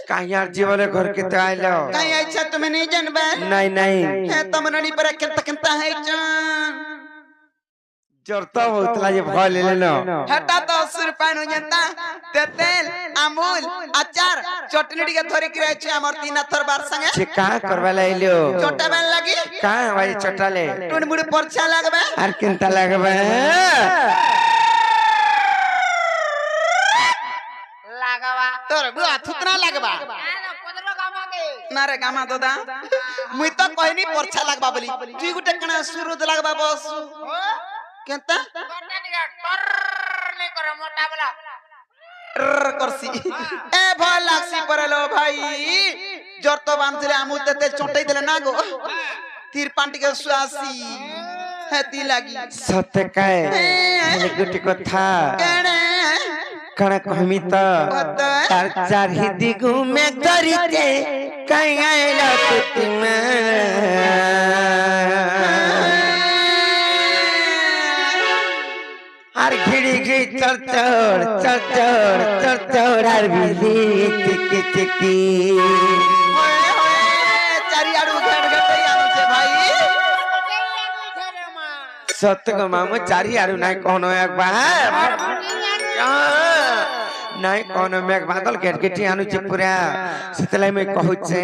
कहीं यार जीवन घर के तो आइलो कहीं अच्छा तुम्हें नहीं जानबा नहीं नहीं है तमनड़ी पर किंता है जान जोरता उतला ये भाव ले लेना हटा तो 80 रुपया नु जनता ते तेल अमूल अचार चटनी के थोड़ी की रहछे हमर तीन थर बार संगे जे का करवा लाइलो छोटा बेल लगी का भाई चटाले टुन मुड़ी परछा लगबे आर किंता लगबे लागवा तोर बुआ थुतना लगबा ना रे गामा दादा मुई तो कहनी परछा लगबा बोली तू गुटे कना सुरुद लगबा बस केंता टर नहीं करे मोटा वाला करसी ए भल लागसी परलो भाई जोर तो बांधले अमूल तेते चोंटाई देले ना गो तीर पांटी के सुआसी हेती लागी सत्य काय हेले गुटी कथा केने कण कहमी त तार चार ही दिगु में करिते कहीं आइला तुतिमा आर घिड़ी घिड़ी चढ़ आर बिली टिकी टिकी चारी आड़ू घेड़ घेड़ आलो छे भाई सत्य को मामू चारी आड़ू नहीं कोनो एक बार नहीं कोनो में एक बादल घेड़ घेटी आनु छे पूरा सितलाई में कहू छे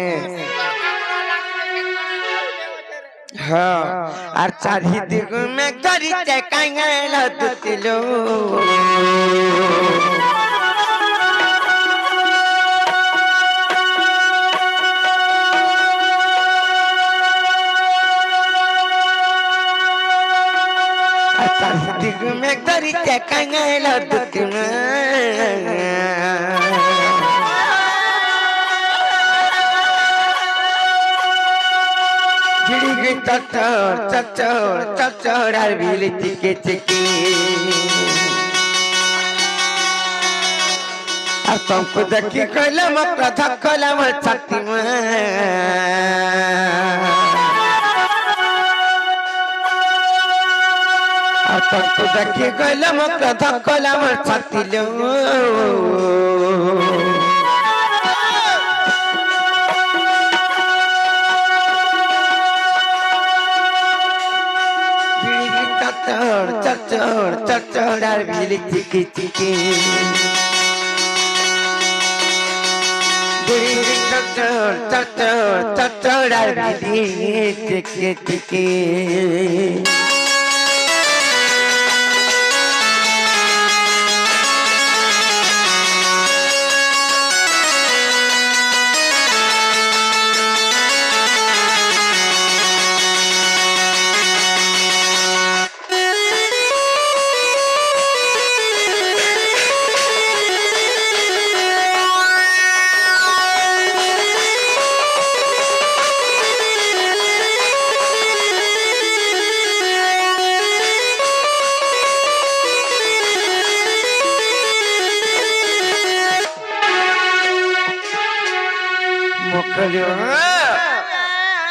हाँ आर चारी दिगु में करी ते कांगेला दुतिलो आर चारी दिगु में करी ते कांगेला दुतिलो चटर आर बिली टिके टिके आर तुमको देखी कहला म प्रथा कहला म छाती में आर तुमको देखी कहला म प्रथा कहला म छाती लो चढ़ आर बिली टिकी टिकी चढ़ आर बिली टिकी टिकी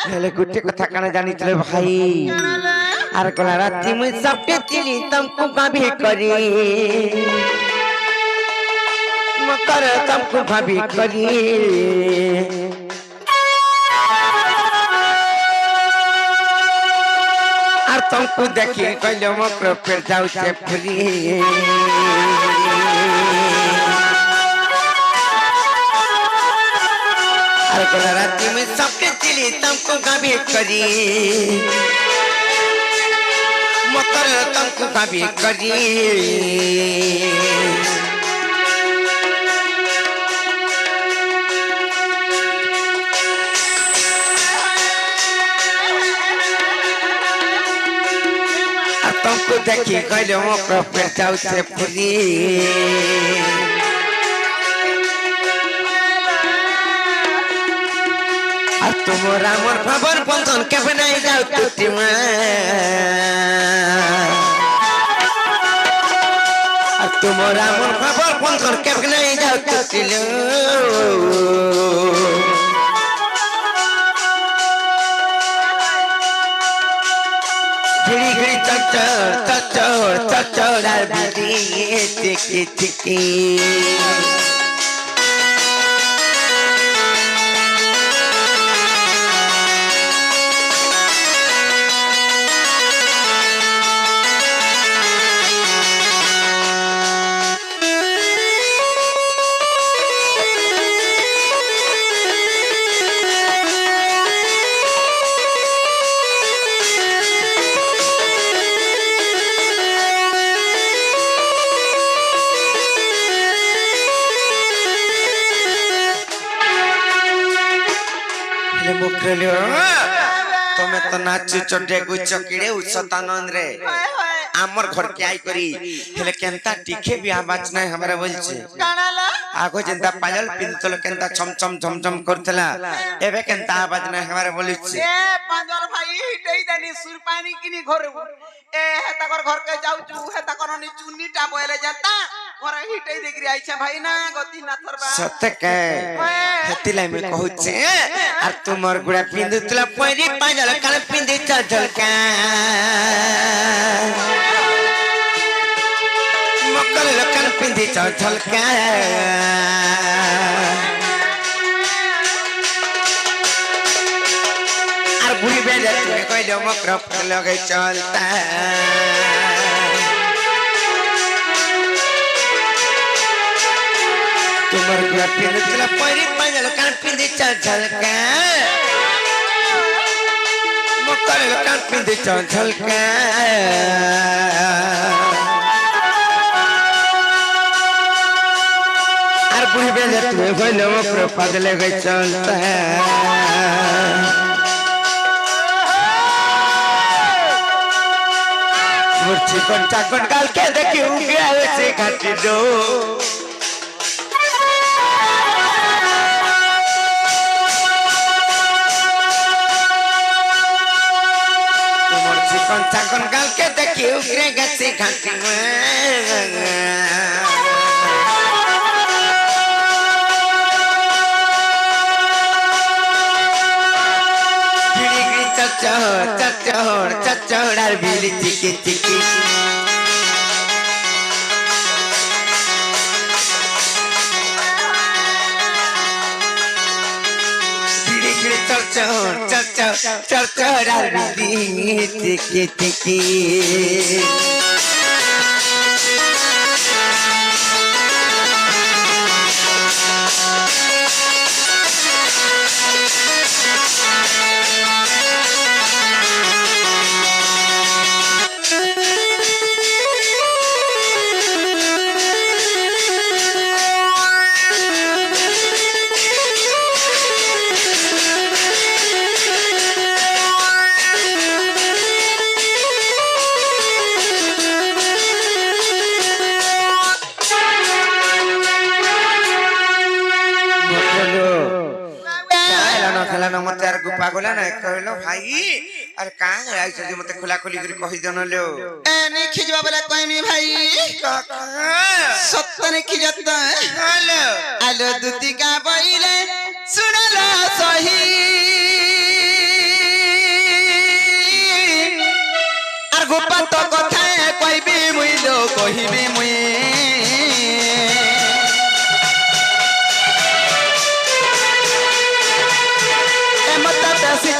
हेले गुटे कथा काना जानी चले भाई आर कोला राती मुई सबके तिली तुमको भाभी करी मकर तुमको भाभी करी आर तुमको देखी कहलो मकर पेड़ जाऊ छे फुली राती में सबके दिली तुमको गाभी करी मकर तुमको गाभी करी तुमको देखी कहलो मकर पेड़ जाऊ छे फुली तुमरा मोर खबर पंचन के बनाई जाऊ तुती में तुमरा मोर खबर पंचन के बनाई जाऊ तुती लो घिड़ी घिड़ी चढ़ आर बिली टिकी टिकी मुखलो तमे तो नाची चोटे गुच किड़े उछतानंद रे आमर घर के आई करी हेले केनता टिके भी आवाज नहीं हमरा बोलछे कानाला आगो जेंता पायल पिंतल केनता छम छम झम झम करतला एबे केनता आवाज नहीं हमरा बोलछे ए पांजर भाई हिटई देनी सुरपानी किनी घर ए हेता घर के जाऊ छु हेता करनी चुन्नी टा बोले जाता घर हिटई देखरी आइछा भाई ना गति ना थरबा सत्य के हेतिलाई में कहूचे आ तुमर गुड़ा पिंदुतला परी पायल कान पिंदी चल चल का मकल लकन पिंदी चल चल का और बुढ़ी बेले तुमे कोई लो मकर फल लगे चलता तुमर गुड़ा पिंदुतला परी पायल कान पिंदी चल चल का मकल लकन पिंदी चल चल का बुढ़ी बेले तुम्हें कोई लोगों पर पागल गए चलता है मुर्ची कौन चाकन गाल के देखी उगे आवे से घाटी दो मुर्ची कौन चाकन गाल के देखी उगे गए घाटी में चचोड़ चचोड़ और बिल्ली चिकी चिकी चचोड़ चचोड़ चचोड़ और बिल्ली चिकी चिकी पागला ना कहलो भाई अरे कहां आइछ जे मते खुला खुली करी कहि जनलो ए नी खिजवा बोले कहनी भाई सत्तने खिजत हेलो आलो दुती का बइले सुनला सही आर गोपा तो कथा कहबी मुई लो कहिबी मुई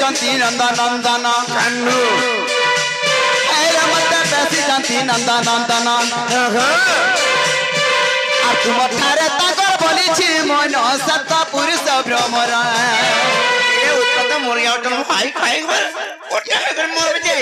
जंती नंदा नंदना कान्नू ऐरा मत बेसी जंती नंदा नंदना आ तुम थारे ताकर बोली छी मन सत पुरुष भ्रमर ए उत्पत मोरिया उठन भाई खाई घर ओटा कर मोर बजे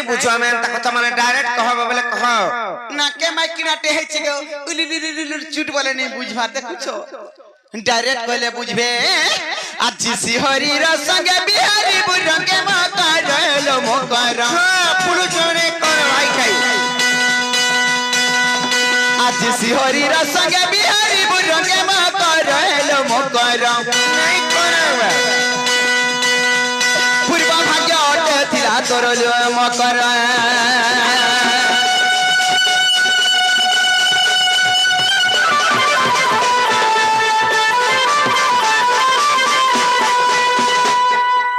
बुझो मैं तक माने डायरेक्ट कहो बोले कहो नाके माइकिना टेहे छिगो उलिलिलिलिल चुट बोले नहीं बुझ भाते कुछो डायरेक्ट कहले बुझबे आज सिहरी र संगे बिहारी बुरंगे मकर मकर पुरु जोरे कर भाई खाई आज सिहरी र संगे बिहारी बुरंगे मकर मकर नहीं करबा पूर्व भाग्य अटे थिला तोर मकर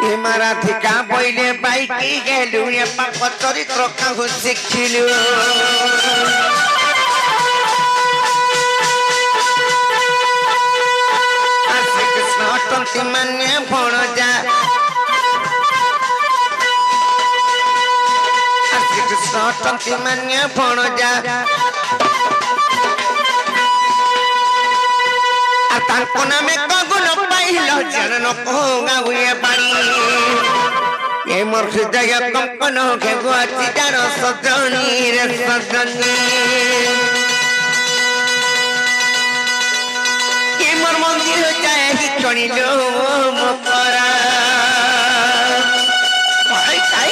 ए माराधिका पहिले बाइकी गेलु ए पाप चरित्र काहु सिखिलु श्री कृष्ण तंति मान्य भण जा श्री कृष्ण तंति मान्य भण जा ताको नामे कगुन पाई পাইলো জানো গাউয়ে বাড়ি এ মোর হৃদয় কম্পন কে গুয়াছি জানো সজনী রে সজনী কে মোর মন্দির যায় চড়িল মকরা ভাই তাই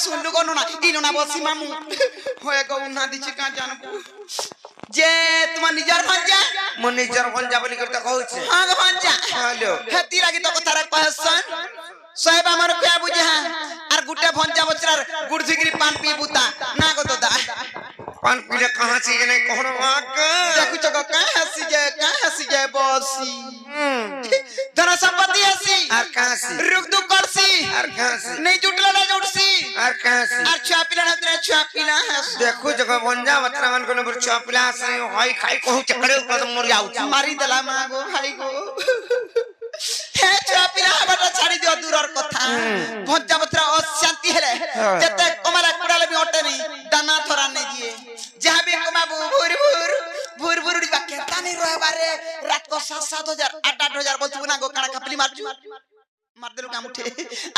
শুনলু কোনো না ইনো না বসি মামু হয়ে গো না দিছি কা জানবো যে তোমার নিজের ভাঞ্জা মন নিজের ভাঞ্জা বলি করতে কইছে হ্যাঁ গো ভাঞ্জা হ্যালো হেতি লাগি তো কথা রে কহসন সাহেব আমার কয়া বুঝে আর গুটে ভাঞ্জা বছর গুড় ঝিগরি পান পি বুতা না গো দাদা पान पीले कहाँ से ये नहीं कौन वाक देखो चको कहाँ से जाए बॉसी धन संपत्ति हसी और कहाँ से रुक दु करसी और कहाँ से नहीं जुटला ना जुटसी और कहाँ से और छापिला हसी देखो जगह बंजा मतलब मन को नंबर छापिला से हाई खाई कहूँ चकड़े ऊपर मर जाऊँ मारी दला मागो भाई गो हे छापिला बड़ा छाड़ी दियो दूर और कथा भंजा बत्रा अशांति है जते कमला कुड़ाले भी ओटे नहीं दाना थोड़ा नहीं दिए जहाँ भी कमाबू भूर उड़ी बाकी तानी रोए बारे रात को 7-7 हजार 8-8 हजार बोलते बुना गो काना कपली मार देलु काम उठे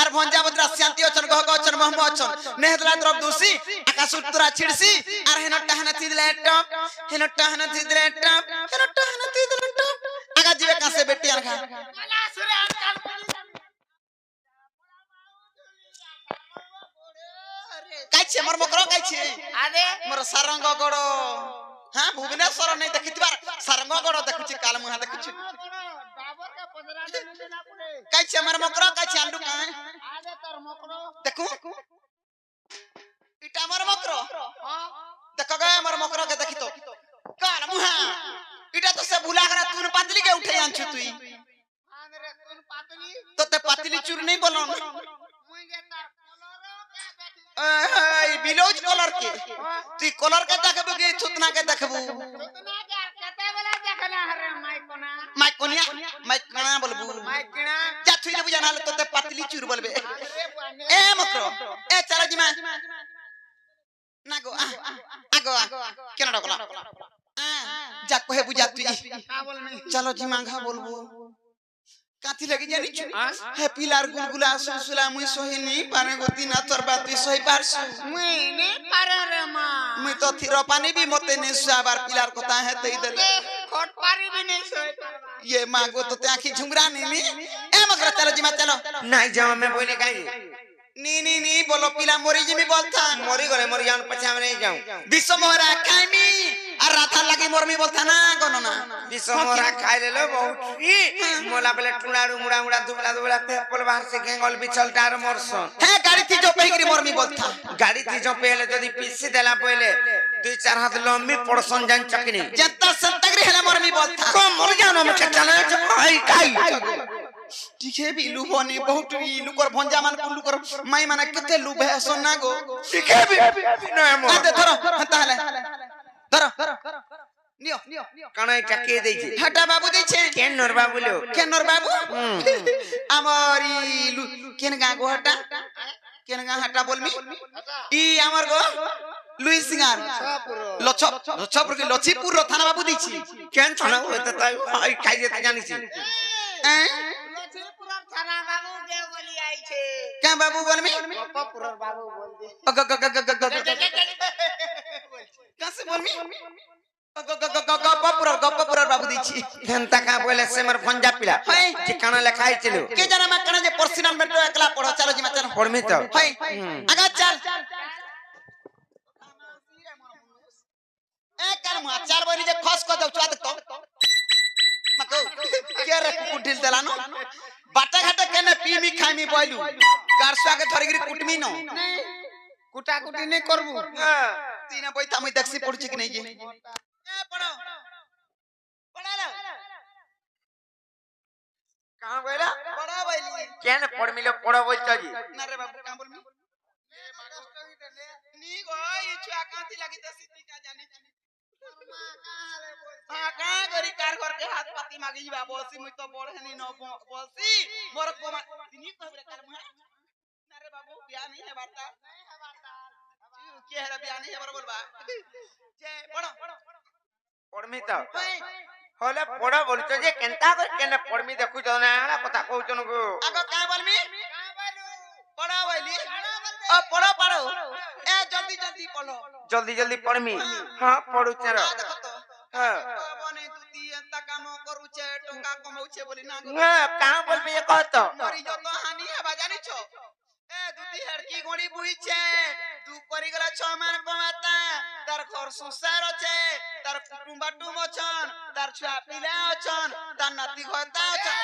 आर भंजा बद्रा शांति अचन गह अचन महम अचन नेहदला द्रब दूसी आकाश उत्तरा छिड़सी आर हेन टहना तिदले टप आगा जीवे का से बेटी आरखा काइछे मोर मकरो काइछे आदे मोर सारंग गडो हां भुवनेश्वर नै देखितबार सारंग गडो देखुची काल मुहा देखुची डाबर का 15 दिन देना पड़े काइछे मोर मकरो काइछे आलू का आदे तोर मकरो देखू इटा मोर मकरो हां देखो गए मोर मकरो के देखि तो काल मुहा इटा तो से भुला करा तून पातली के उठे आंछु तुई हां रे तून पातली तो ते पातली चूर नहीं बोलन मुई गे तार बिलोज कलर के तू कलर के देखबू कि छुतना के देखबू छुतना के कते बेला देखना हरे माइकोना बोलबू माइकना जा थुई देबू जानाले तोते पतली चूर बोलबे ए मकरो ए चलो जिमा ना गो आगो केना डकला जा कहे बुझा तू चलो जिमा घा बोलबू काथी लगी जानी छु हे पिलार गुलगुला सुसुला मुई सोही नहीं पारे गोती ना तोर बात भी सोही पारसु मुई नहीं पारे रे मां मुई तो थिरो पानी भी मते नहीं सुआबार पिलार कोता है तई देले खोट पारी भी नहीं सोही ये मां गो तो आंखी झुमरा नहीं ए मगर चलो जिमा चलो नहीं जाओ मैं बोले काई नी बोलो पिला मोरी जिमी बोलता मोरी गरे मोरी जान पछा में नहीं जाऊं विश्व मोहरा काईमी और राथा लगी मोरमी बोलता ना कोनो ना विश्व मोहरा खाई ले लो बहुत ई मोला बेले टुनाड़ू मुड़ा दुबला पे पल बाहर से गेंगल बिचल टार मोरसन है गाड़ी थी जो पेगरी मोरमी बोलता गाड़ी थी जो पहले जदी पीसी देला पहले 2-4 हाथ लंबी पड़सन जान चकनी जत्ता संतगरी है मोरमी बोलता को मोर जानो में चला आई काई ठीक है भी लुबोनी बहुत लुकर भंजा मान को लुकर माई माने केते लुबे सोना गो ठीक है भी न मो आते धरो ताले धरो नियो काना इटा के देछि हटा बाबू देछे केनर बाबू लो केनर बाबू हमरी केन गा गो हटा केन गा हटा बोलमी ई हमर गो लुई सिंगार लछपुर के लछीपुर थाना बाबू देछि केन थाना होत ताई आई खाई देते जानि छी लछीपुर थाना बाबू के बोली आई छे क्या बाबू बोलमी गप्पपुर बाबू बोल दे कैसे बोलमी गप्पपुर बाबू देछि घंटा का बोले से मर भंजा पिला जे काना लिखाई चलो के जना मा काना जे पर्सनल मैटर एकला पढ़ो चलो जिमा चलो पढ़मी तो हाय आगा चल ए कर मुआ चार बनी जे खस को दउ चुआ देख तो मको के रे कुटिल देलानो बाटा घाटा केने पीमी खाइमी बोलू गारसुआ के धरगिरी कुटमी न कुटा कुटी नहीं करबू तीना बैठा मैं देखसी पड़छि कि नहीं जे ए पढ़ो पढ़ा ला कहां गइला पढ़ा बैली केन पढ़मिलो पढ़ो बोल छी ना रे बाबू का बोलमी ए मास्टर नी गो ई छुआ कांती लागी दसी तीटा जानि हां का गरी कार घर के हाथ पाती मागी जीवा बसी मुई तो बड़हनी न बसी मोर को तिनी कहबे कार मुहा ना रे बाबू बियाह नहीं है बाता नहीं है बाता के है बियाह नहीं है बर बोलबा जे पढ़ो पढ़मी तो होले पढ़ो बोलतो जे केनता कर केने पढ़मी देखु तो ना हला कथा कहउचन को आगो का बोलमी पढ़ो बोली ओ पढ़ो पढ़ो ए जल्दी जल्दी पढ़ो जल्दी जल्दी पढ़मी हां पढ़ु चरो देखो तो हां बने दुती एंता काम करूचे टंका कमाउचे बोली ना हां का बोलबे ये कहत मरी जो तो हानि है जानी छो ए दुती हड़की गोड़ी बुईचे तू करी गला 6 मान कमाता तार घर संसार छे तार कुटुंब बाटुम अछन तार छुआ पिला अछन तार नाती घरता अछन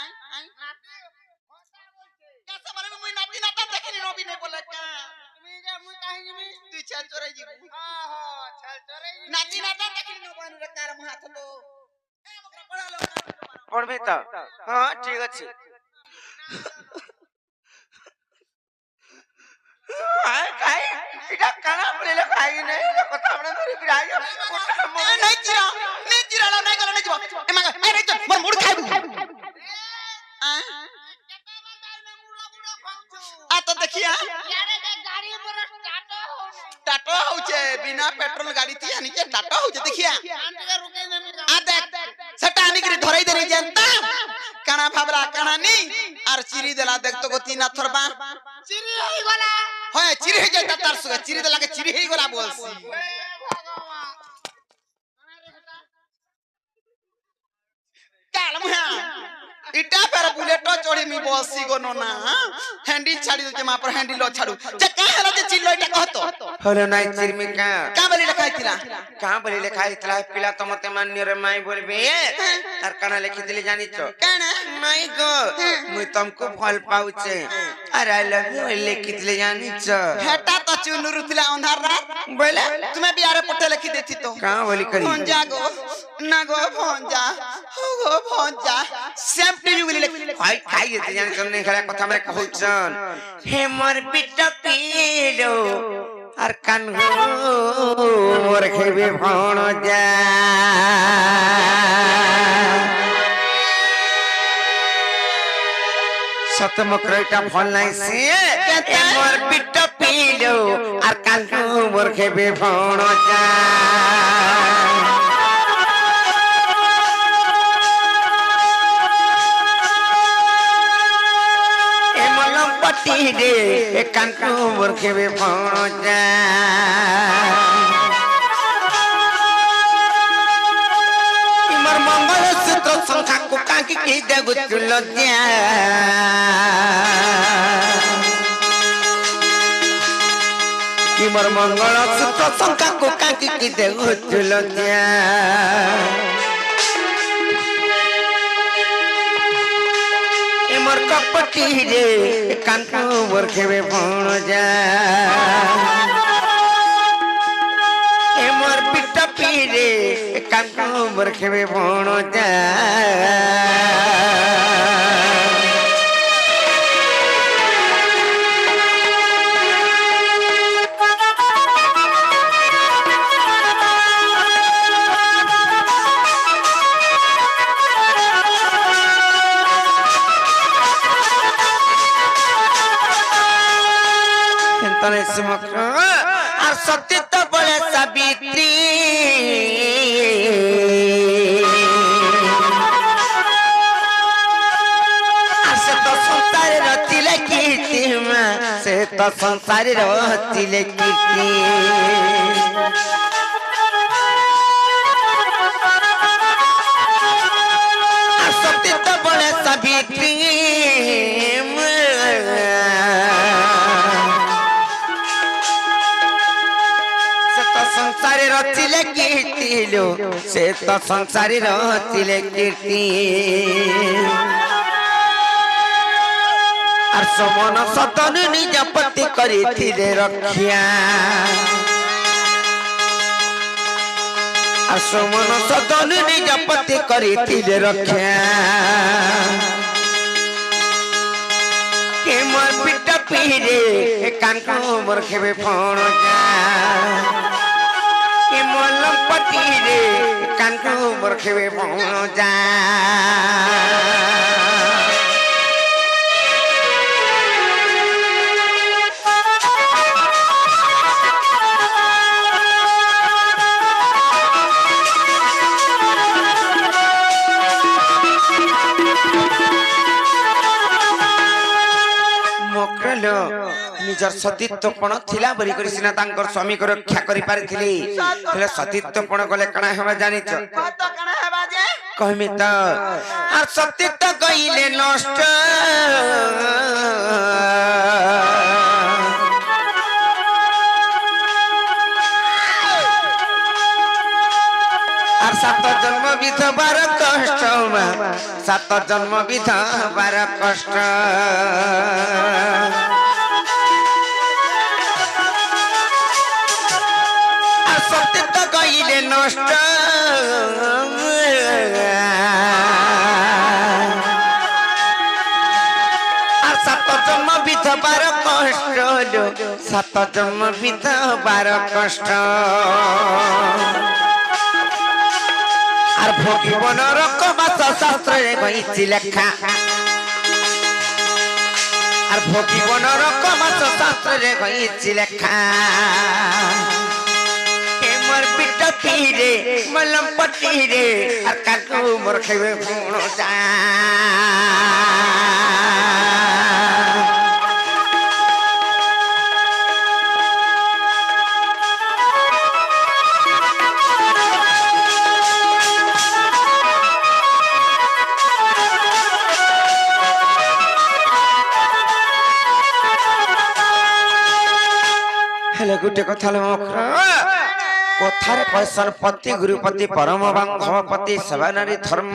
आई आई नाती कैसे बोले मुई नाती नाता देखनी नबी नहीं बोले का तुमी जे मुई काहे जिमी तू छल चोरे जीबू हां छल चोरे नाती नाता देखनी न बन रे कार मुहा तो ए मकरा पढ़ा लो पढ़बे तो हां ठीक अछि आय काय इटा काना बोले खाई नहीं कथा हमने धरि गिराई नहीं चिरा नहीं गलो नहीं जीव ए मांग ए नहीं तो मोर मुड़ खाइबू आ तो देखिया यारे के गाड़ी पर टाटो होचे बिना पेट्रोल गाड़ी थी यानी के टाटो होचे देखिया आ देख सटानी के धराई देरी जनता काना भाबला काना नहीं आर चिरी देला देख तो गोती ना थरबा चिरी हेई गला होय चिरी हे जाता तार सुगा चिरी देला के चिरी हेई गला बोलसी काल मुहा इटा पर बुलेट चढ़ी मी बसी गो नोना हैंडी छाड़ी दे मा पर हैंडी लो छाड़ू जे का हला जे चिल्लो इटा कहतो होले नाइ चिरमी का बोली लिखाइतिला का बोली लिखाइतिला पिला तो मते मान्य रे माई बोलबे तार काना लिखितिले जानि छ काना माई गो मुई तुमको फल पाउचे अरे आई लव यू लिखितिले जानि छ हेटा तो चुनुरु थिला अंधार रात बोले तुम्हें बियारे पट्टे लिखि देती तो का बोली करी भंजा गो ना गो भंजा हो गो भंजा सेम टू यू बोली लिख खाई खाई ये जानि छ नहीं खरा कथा हमरे कहउछन हे मोर बिट्टा पीलो আর কানগো মোর খেবে ভণ যা সতমকরটা ফল নাই সে মোর পিট পিলো আর কানগো মোর খেবে ভণ যা रे कानकू मुर्खे में पहुंचा इमर मंगल सूत्र संख्या को काकी की देगु चुलतिया इमर मंगल सूत्र संख्या को काकी की देगु चुलतिया मोर कपटी रे कानकू मुर्खे में पहुंचा ए मोर पिट्टा पीरे कानकू मुर्खे में पहुंचा तने सुमक और सत्य तो बोले सावित्री से तो संसार रचिले कीर्ति से तो संसार रचिले कीर्ति सत्य तो बोले सावित्री संसारी रचिले कीर्ति से तो संसारी रचिले कीर्ति और समन सतन निज पति करी रक्षा और समन सतन निज पति करी रक्षा के मोर पिट पीरे कानकू मोर खेबे फोन जा के मोलम पटी रे कानकु मरखेबे मौजा मोकलो निजर सतीत्व पण थिला बरी करी सिना तांकर स्वामी को रक्षा करि पारिथिली हेले सतीत्व पण गले कणा हेबा जानि छ तो कणा हेबा जे कहमी त आ सतीत्व कइले नष्ट আর সাত জন্ম বিধবার কষ্ট সাত জন্ম বিধবার কষ্ট আর সত্য কইলে নষ্ট আর সাত জন্ম বিধবার কষ্ট সাত জন্ম বিধবার কষ্ট আর ভগবান রকমাস শাস্ত্রে কইছি লেখা আর ভগবান রকমাস শাস্ত্রে কইছি লেখা কে মোর পিঠ পীরে মলম পটি রে আর কাকু মোর খাইবে ভুণ যা हेले गुटे कथा कथार कैसन पति गुरुपति परम बांधवपति सेवा नारी धर्म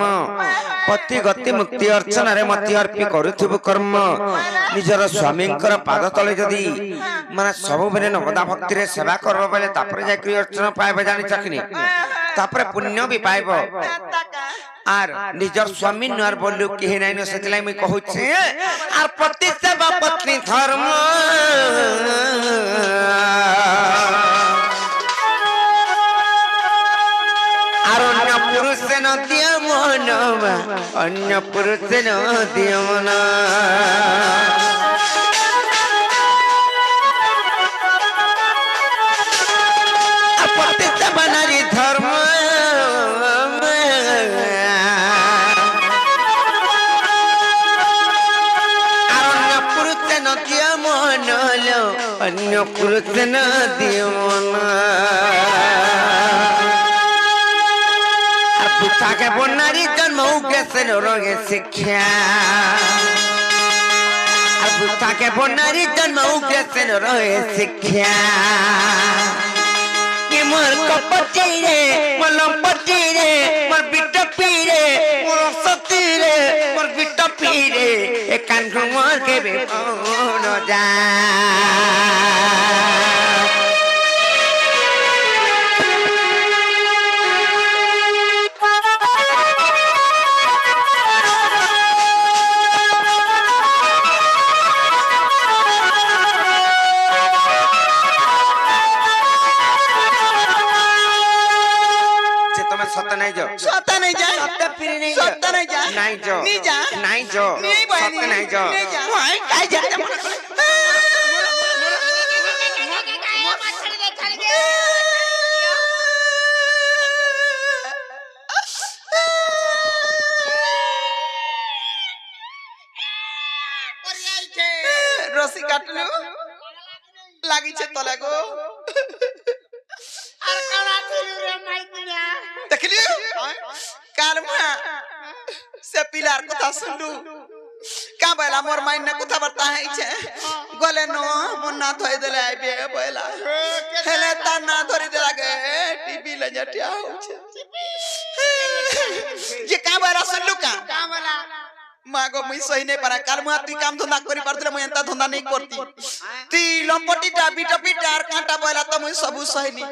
पति गति मुक्ति अर्चन रे मति अर्पी करुथिबु कर्म निजर स्वामी पाद तले जदि माने सब बेले नवदा भक्ति रे सेवा करबो बेले तापर जाय अर्चन पाइबो जानि चखनी तापर पुण्य भी पाइबो आर निजर स्वामी नर बोलु केहि नै न सेतलाई मैं कहू छे आर पति सेवा पत्नी धर्म आर अन्य पुरुष न दिय मन अन्य पुरुष न दिय मन पति सेवा नारी धर्म अन्य पुरुष न दियो बुता के बोनारी जन्म कैसे रोगे शिक्षा बुता के बोनारी जन्म कैसे रोगे शिक्षा ये मोर कपटी रे मलम पटी रे मोर बिट पीरे मोर सती रे मोर बिट पीरे ए कान मोर के बे न जा सत्य नहीं जो सत्य नहीं जा सत्य फिर नहीं सत्य नहीं जा नहीं जो नहीं जा नहीं जो सत्य नहीं जो वही काय जा रसी काटलु लागी छे तले गो আর কানা ছিলু রে মাইকিনা देखली कारमा से पिलार कथा सुनलु का बैला मोर माइन ने कथा बता है छे गले नो मन ना धोई देले आइबे बैला हेले ता ना धरि देला गे टीवी ले जटिया हो छे ये का बैला सुनलु का কামলা मागो मुई सही नहीं पारा कारमा तू काम धंधा करि पारतले मुई एंता धंधा नहीं करती ती लंपटीटा बिटा बिटार कांटा बैला त मुई सबु सही नहीं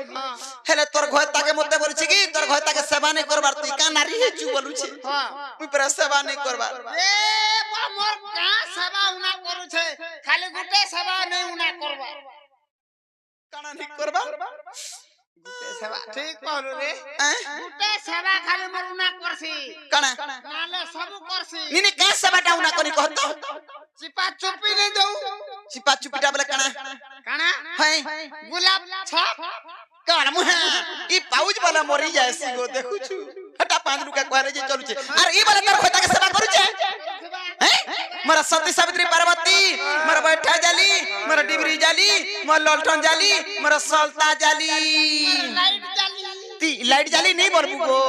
हेले तोर घर ताके मते बोलछि कि तोर घर ताके सेवा नहीं करबार तू का नारी हे जु बोलु छी मुई पर सेवा नहीं करबार এ বড় মোর কা সেবা উনা করুছে খালি গুটে সেবা নাই উনা করবা काना नहीं करबार सेवा ठीक कहलु रे हैं? गुटे सेवा खाली मोर उना करसी कणा नाले सब करसी नी का सेवा डाउना करी कहतो चिपा चुपी नहीं दऊ चिपा चुपिटा बोले कणा काना है गुलाब छाप कण मुहा ई पाउज वाला मरी जाय सी गो देखु छु हटा 5 रुपया कहरे जे चलु छे अरे ई वाला तर खोता के सेवा करू छे हैं मोरा सती सावित्री पार्वती मोरा बैठा जाली मोरा डिबरी जाली मोर ललठन जाली मोरा सलता जाली लाइट जली ती लाइट जाली नहीं बोलबू गो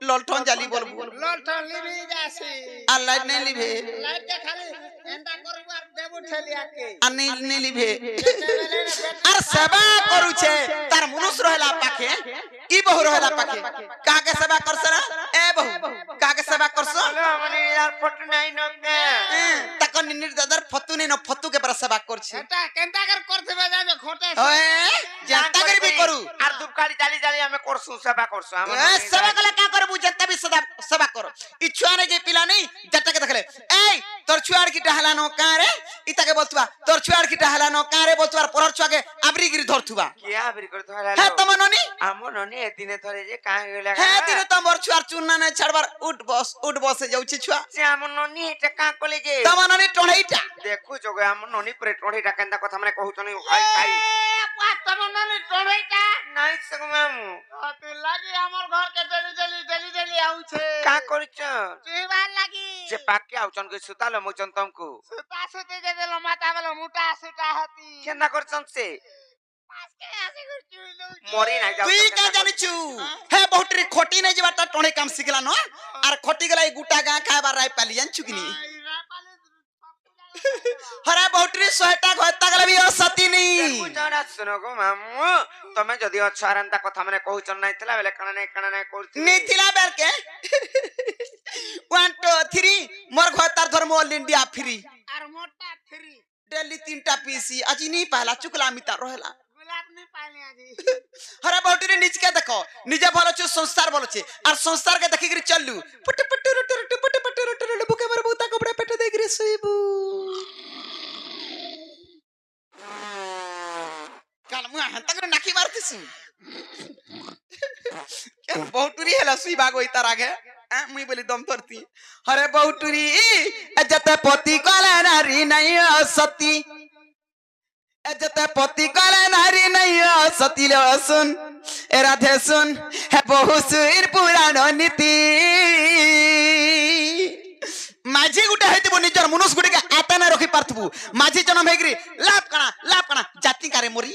ललठन जाली बोलबू ललटन लिबी जासी आ लाइट नहीं लिभे लाइट के खाली एंदा करबार देबु ठेलिया के आ नहीं लिभे अरे सेवा करू छे तार मनुष्य रहेला पाखे ई बहु रहेला पाखे का के सेवा करस ना ए बहु का के सेवा करस हमने यार फट नहीं न के तक निनिर दादर फतु नहीं न फतु के पर सेवा कर छे एटा केंता कर करथबे जाबे खोटे ओए जनता कर भी करू আর দুপকালি জালি জালি আমি করছু সেবা করছু ए सेवा कला का करबू जनता भी सदा सेवा करो ई छुआ ने जे पिला नहीं जट्टा के देखले ए तोर छुआर की टहला न का रे इता के बोलतुवा तोर छुआर की टहला न का रे बोलतुवा परर छुआ के आबरी गिरी धरतुवा কি আবরি করে ধরা हे तम ननी আমো ননি এদিনে ধরে যে কাহ গেলা हे दिन तमर छुआर चुन्ना ने छड़बार उठ बस जाउची छुआ সে আমো ননি এটা কা কলে যে तम ननी टोढईटा দেখু জগে আমো ননি পরে টড়িটা কেনটা কথা মানে কহুছনি খাই খাই पा तमन्नानी टोरैटा নাই সগো মামু तू लागी हमर घर के डेली आउ छे কা করিছ तुबार लागी যে পাকে আউচন কে সুতালো মোচন তমকু सुता सुते जे देलो माथा बेलो मुटा सुटा हती কেনটা করছন সে पास के आसे कर चुइलो মরি নাই যাও তুই का जानिचू हे बहुटरी खोटी नहीं जेबाटा टोणे काम सिखला न आर खोटी गला ई गुटा गा खायबार राय पाली जान चुकनी हरा बहुटरी सोहेटा घता गला भी सती नहीं বুঝাড়া শুনো গো মামু তুমি যদি অছারান্তা কথা মানে কহুছন নাই তলা বেলে কানা নাই করতি नहीं थिला बेर के 1 2 3 मोर घतार धर्म ऑल इंडिया फ्री और मोटा थ्री डेली 3टा पीसी आज नहीं पहला चुकला मिता रहेला गुलाब नहीं पानी आजी हरा बहुटरी निज के देखो निजे भलो छु संस्कार भलो छे और संस्कार के देखि गिरी चललू पट पट रट रट पट पट रट रट बुके मर बुता कपड़ा पेट दे गिरी सोइबू काल मुआ हंता कर नाकी मारतिसु क्या बहुटुरी हेला सुई बागो इतार आगे मुई बोली दम धरती हरे बहुटुरी जते पति कले नारी नहीं सती जते पति कले नारी नहीं सती लो सुन ए राधे सुन है बहु सुर पुराण नीति माझी गुटा हेतिबो निजर मनुष्य गुटे के आता ना रखी पारथबू माझी जन्म हेगरी लाप कणा जाति कारे मोरी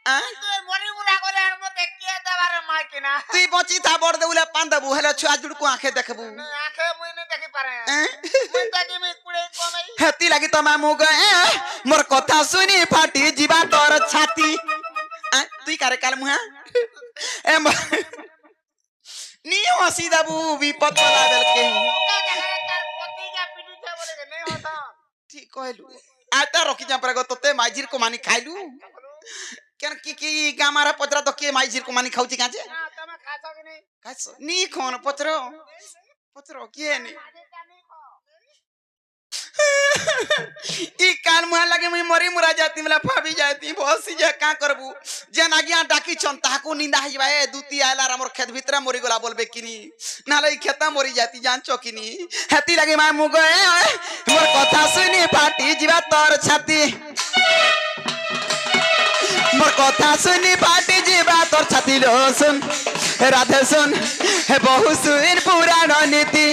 तू मोरी मुरा करे हम देखिए दबारे माकिना तुई बची था बड़ देउले पान देबू हेले छुआ जुड़को आंखे देखबू आंखे मुई नहीं देखि पारे मुई ताकि मैं कुड़े कोनै हेती लागि त मामू गए मोर कथा सुनी फाटी जीवा तोर छाती तुई कारे काल मुहा ए नी हसी देबू विपद वाला बेल के तार पति का पीटी छे बोले के नहीं होता ठीक कहलू आता रखी जा पर तते माइजीर को मानी खाइलू केन की गामारा पचरा तो के माइजीर को मानी खाउची काजे ना तमे खासो कि नहीं खास नी खोन पचरो के ने ई कान मुहा लगे मुई मरी मुरा जाती मला फाबी जाती बसी जा का करबू जन आगिया डाकी छन ताको निंदा हइबा ए दूती आला हमर खेत भीतर मरी गोला बोलबे किनी नाले खेता मरी जाती जान चकिनी हेती लगे मा मुग मोर कथा सुनी फाटी जीवा तोर छाती मोर कथा सुनी फाटी जीवा तोर छाती लो सुन राधे सुन हे बहु सुन पुराण नीति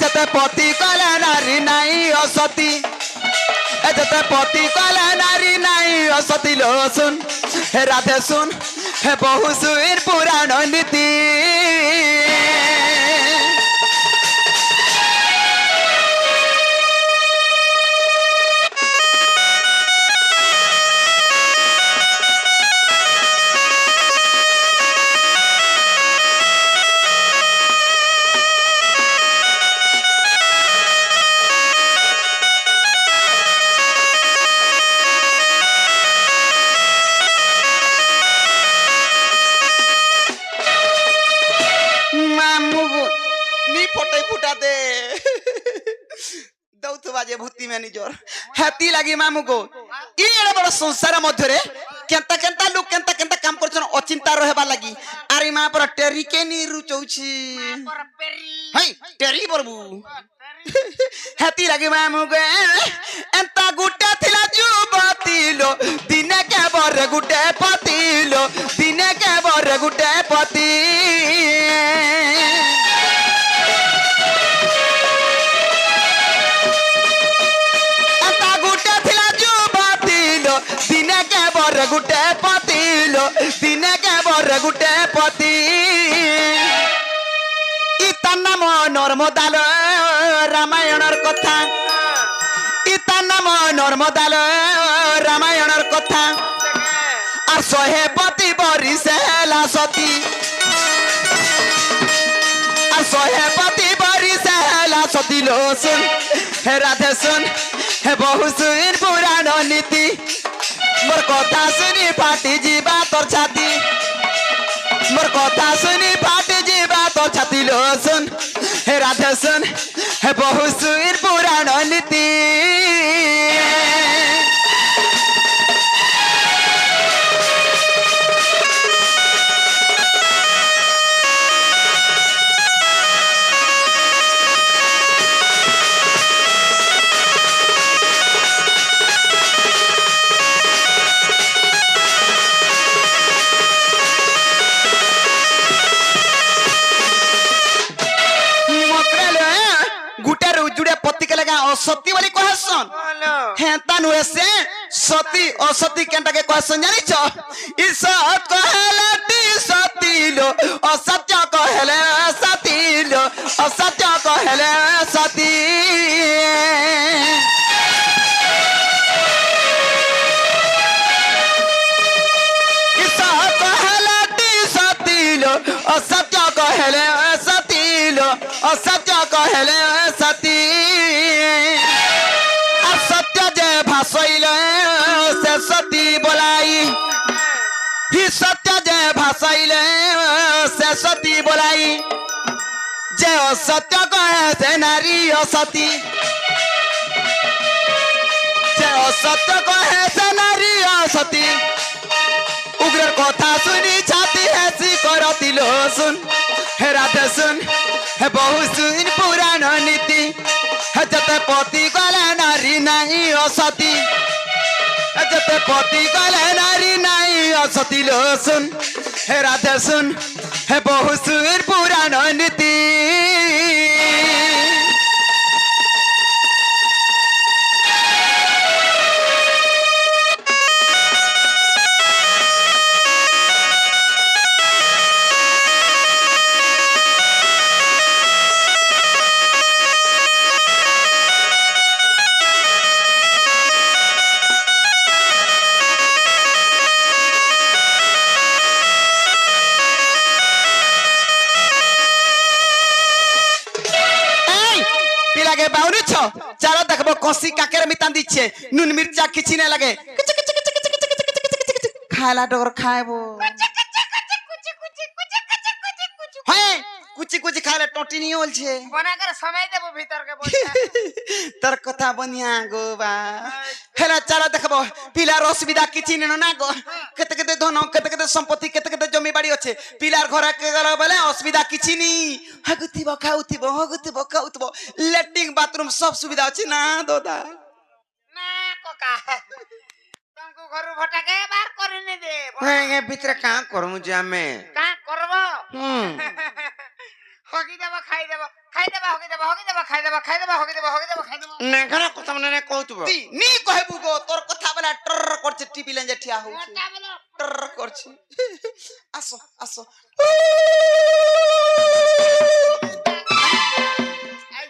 जते पति कला नारी नहीं असती जते पति कला नारी नहीं असती लो सुन हे राधे सुन हे बहु सुन पुराण नीति भूति में निजर हेती लगी मामू को ई एड़ा बड़ संसार मध्य रे केंता केंता लोग केंता केंता काम करछन अचिंता रहबा लागि आरे मां पर टेरी के नी रुचौछि पर पेरी हाय टेरी बरबू हेती लागि मां मुगे एंता गुटे थिला जुबतीलो दिने के बर गुटे पतिलो दिने के बर गुटे पति एंता गुटे थिला जुबतीलो दिने के बर गुटे पतिलो दिने के बर गुटे पति इता नाम नर्मदाल रामायणर कथा इता नाम नर्मदाल रामायणर कथा আর শহে পতি বরিশে হেলা সতী আর শহে পতি বরিশে হেলা সতী লো শুন হে রাধে শুন হে বহু শুন পুরাণ নীতি মোর কথা শুনি ফাটি ଯିବା তোর ছাতি মোর কথা শুনি ফাটি ଯିବା তোর ছাতি লো শুন হে রাধে শুন হে বহু শুন পুরাণ নীতি सती वाली कहसन हेता नुए से सती असती केंटा के कहसन जानि छ ईसत कहलटी सती लो असत्य कहले सती लो असत्य कहले सती ईसत कहलटी सती लो असत्य कहले सती लो असत्य कहले सती से सती बोलाई ही सत्य जय भाषाइले से सती बोलाई जय असत्य कहे से नारी असती जय असत्य कहे से नारी असती उग्र कथा सुनी छाती हैसी करती लो सुन हे राधे सुन हे बहु सुन पुराण नीति हे जते पति गले नारी नहीं असती जते पति गले नारी नहीं असती लो सुन हे राधे सुन हे बहु सुन पुराण नीति चलो देखबो कसी काकेर मितान दिछे नुन मिर्चा किछि नै लागे खाला डोर खाएबो हे कुची कुची खाले टोटी नि होल छे बना कर समय देबो भीतर के बोल तर कथा बनिया गो बा हेला चलो देखबो पिलार असुविधा किछि न ना गो केते केते धन केते केते संपत्ति केते केते जमी बाड़ी अछि पिलार घर के गलो बेले असुविधा किछि नि हगुतिबो खाउतिबो लेट्रिन बाथरूम सब सुविधा अछि ना दोदा ना कोका तुमको घर भटा के बाहर करने दे हे भीतर का करमु जे हमें का करबो हगी देबो खाई देबो हगी देबो खाई देबो ना करा को तमने ने कहतबो ती नी कहबू गो तोर कथा वाला टर करछ टीवी लेंजे ठिया हो टर करछ आसो आसो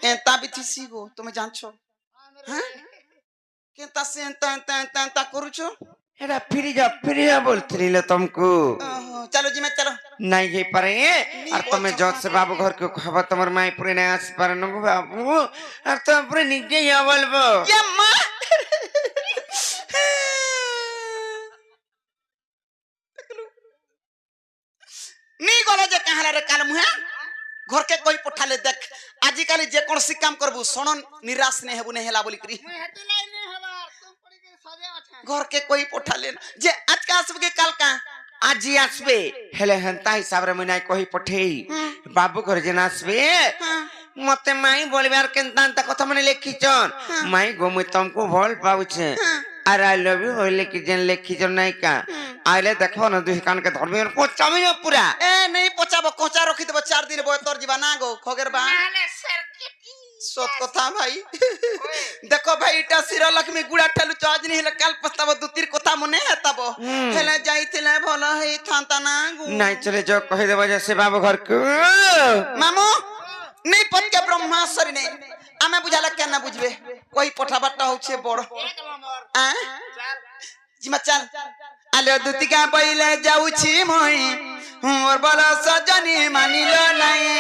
एंता बिथिसी गो तुम जानछो हां केंता से एंता करूछो एरा फिरिया बोलथरी ले तुमको चलो जी मैं चलो नहीं हे पारे और तुम्हें जज से बाबू घर के खबर तमर माई पुरे ने आस पर न बाबू और तुम पुरे निजे या बोलबो ये मां नी गलो जे कहाला रे काल मुहा घर के कोई पठाले देख आजि काली जे कोन सी काम करबू सोनन निराश ने हेबू ने हेला बोली करी मुई हेतु लाई ने हबार तुम पड़ी के सजे अच्छा घर के कोई पठाले जे आज का आसब के काल का আজি আসবে হেলে হেন্তা হিসাবে মুই নাই কহি পঠেই বাবু ঘরে যেন আসবে মতে মাই বলবে আর কেনতা এন্তা কথা মানে লেখিছন মাই গো মুই তমকু ভাল পাউছে আর আই লাভ ইউ হইলে কি যেন লেখিছন নাই কা আইলে দেখো না দুই কানকে ধরবে পচামি পুরা ए नहीं पचाबो कोचा रखी देबो 4 दिन बोय तोर जीवा ना गो खगेर बा নালে সার্কিটি सत कथा भाई देखो भाई इटा सिर लक्ष्मी गुड़ा ठालु चार्ज नहीं हेले काल पस्ताबो दुतीर कथा मने हेताबो हेले जाइतिले भलो हे थांता ना गो নাই চলে যাও কহি দেব যে সে বাবু ঘরকু मामू नहीं पत्के ब्रह्माश्वरी नहीं आमे बुझाला केन ना बुझबे कोई पठा बाटा होछे बड़ এক নম্বর आ চাল जिमा चल आलो दुतिका बइले जाउछि মই मोर बल सजनी मानिलो नाही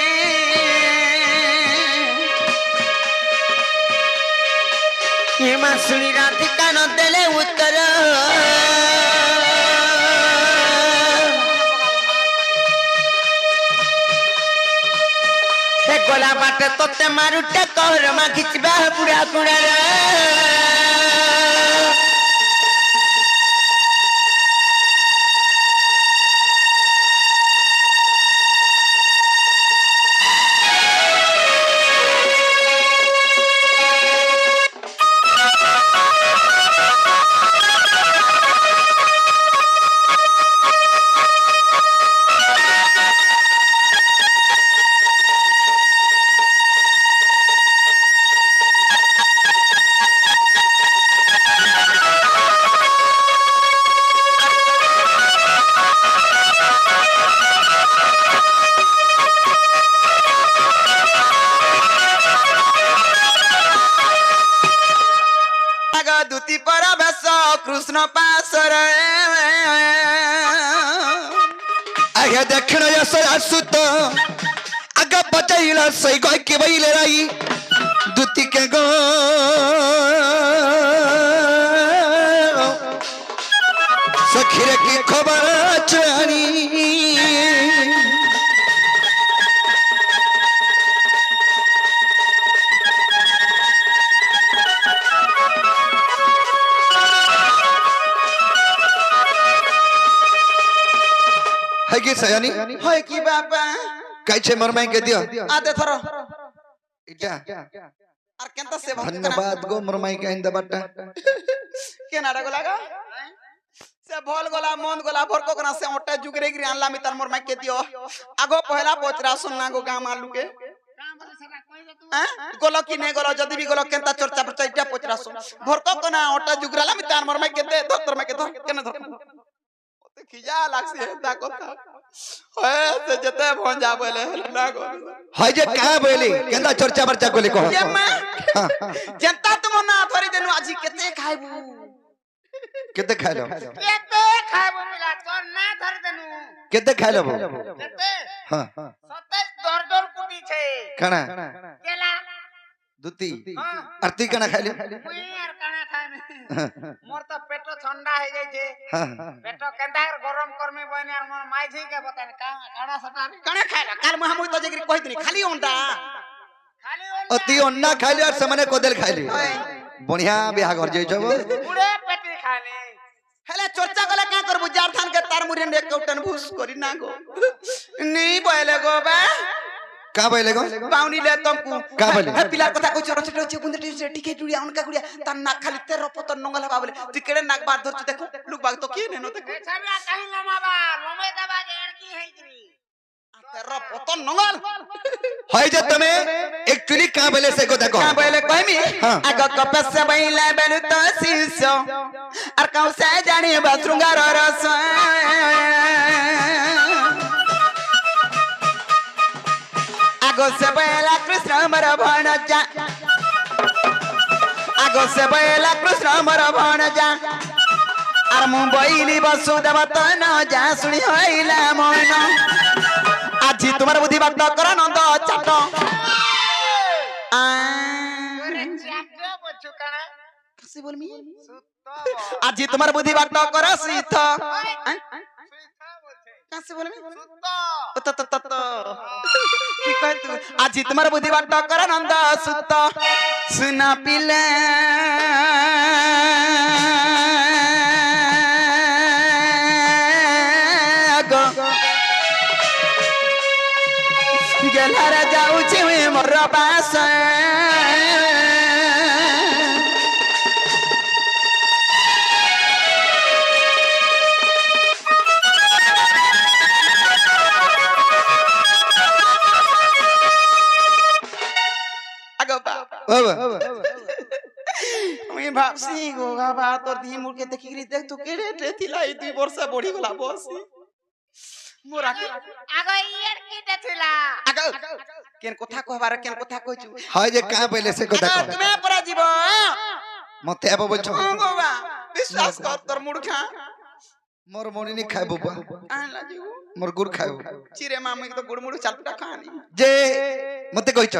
हे मासुनी राधिका न देले उत्तर हे गोला बाटे तोते मारुटे कहर मा खिचबा बुढ़ा कुड़ा दुति पर बस कृष्ण पासर आगे दक्षिण सुत आग बचाइला सही गय के बइले राई दुति के गो सखीरे की खबर चानी है कि सयानी होय की बाबा कैसे मरमाई के दियो आदे थरो इटा आर केनता से भक्त धन्यवाद गो मरमाई के इंदा बट्टा के नाडा गोला गा से भोल गोला मन गोला भरको कना से ओटा जुगरे गिरी आनला मितर मोर माई के दियो आगो पहला पोचरा सुनना गो गाम आलू के কাম বলে সারা কই দে তুই गोलो की नहीं गोलो जदी भी गोलो केनता चर्चा पर इटा पोचरा सुन भरको कना ओटा जुगराला मितर मोर माई के दे धर माई के धर केने धर ओते खिजा लागसी ता कथा होय से जते भंजा बोले ना गो है जे का बोली केंदा चर्चा बर्चा कोली कहो ये मां जनता तुम ना थोड़ी देनु आजी केते खाइबू केते खाइलो কেতে খাইব মিলা তোর না ধরে দেনু केते खाइलो কেতে हां সতে দরদর কুটি ছে कणा কেলা दुती हां आरती कणा खाइलो মুই আর কানা খাইনি মোর তো পেট ঠান্ডা হয়ে যাইছে हां পেট কেন্দা গরম করমি বইনি আর মোর মাইঝি কে বতান কানা সটা कने खाइला काल में हम तो जगरी कहि दिनी खाली ओंडा খালি अति अन्ना खाइलो और समने कोदेल खाइली बढ़िया बियाह घर जइछो পুরে পেটি খানি हेले चर्चा गले का करबू जार थान के तार मुरे ने कौटन भूस करी ना गो नहीं बोले गो बा का बोले गो पाउनी ले तुमको का बोले? हे पिला कथा को छोरो छोरो छे बुंदे टे टिके जुड़िया उनका गुड़िया ता ना खाली तेरो पतन नंगल हवा बोले तू केड़े नाक बार धरछ देखो लुक बाग तो की नेनो देखो छबिया कहीं लमाबा लमे दबा के की हैकरी तेरो पतन नंगल है जे तमे एक्चुअली का बोले से को देखो का बोले कहमी हाँ। आगो कपस से बैले बेलु तो सीसो और कौ से जानी बसृंगार रस आगो से बैला कृष्ण मर भणजा आगो से बैला कृष्ण मर भणजा और मुंबईली वसुदेव तो न जा सुनी होइला मन আজি তোমার বুদ্ধি বাদ কর নন্দ চাট তোরে চাটে বচু কানা কাছে বলমি সুত্ত আজি তোমার বুদ্ধি বাদ কর শীত সুইথা বলছে কাছে বলমি সুত্ত তো তো তো কি কই তু আজি তোমার বুদ্ধি বাদ কর নন্দ সুত সুনা পিলে बास आगो बा बाबा मुई भाबसी गोगा बा तोर दी मुर के देखिरी देख तू केड़े टे थिला ई 2 वर्ष बढी गला बसी मोरा के आगो इयर किटे थिला आगो केन কথা कहबार केन কথা কইছু হয় যে কাঁ পहिले সে কথা কহ তুমি পরা জীব মতে আব বলছো গোবা বিশ্বাস কর তোর মুড়খা মোর মনি নি খাইবো বা আলা জীব মোর গুড় খাইবো চিরে মামু তো গুড় মুড় চালটা খানি যে মতে কইছ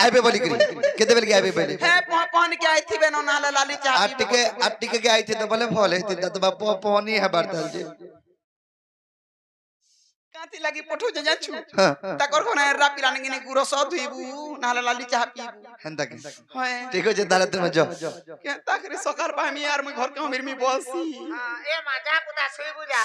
আইবে বলি করি কেতে বেল কে আইবে বলি হে পহন के आई थिबे न नाला लाली चाह আটটিকে কে আইতে তো বলে ফল হইতে তো বাপ পহনি হেবার তাল যে কাতি লাগি পঠু যে যাচ্ছু হ্যাঁ তাকর কোনা রাপি রানগিনি গুড় সব ধুইবু নালা লালি চাহ পিবু হেনতা কি হয় ঠিক আছে তাহলে তুমি যাও কে তাকরে সকার পামি আর মুই ঘর কে মিরমি বসি এ মাজা পুতা শুই বুঝা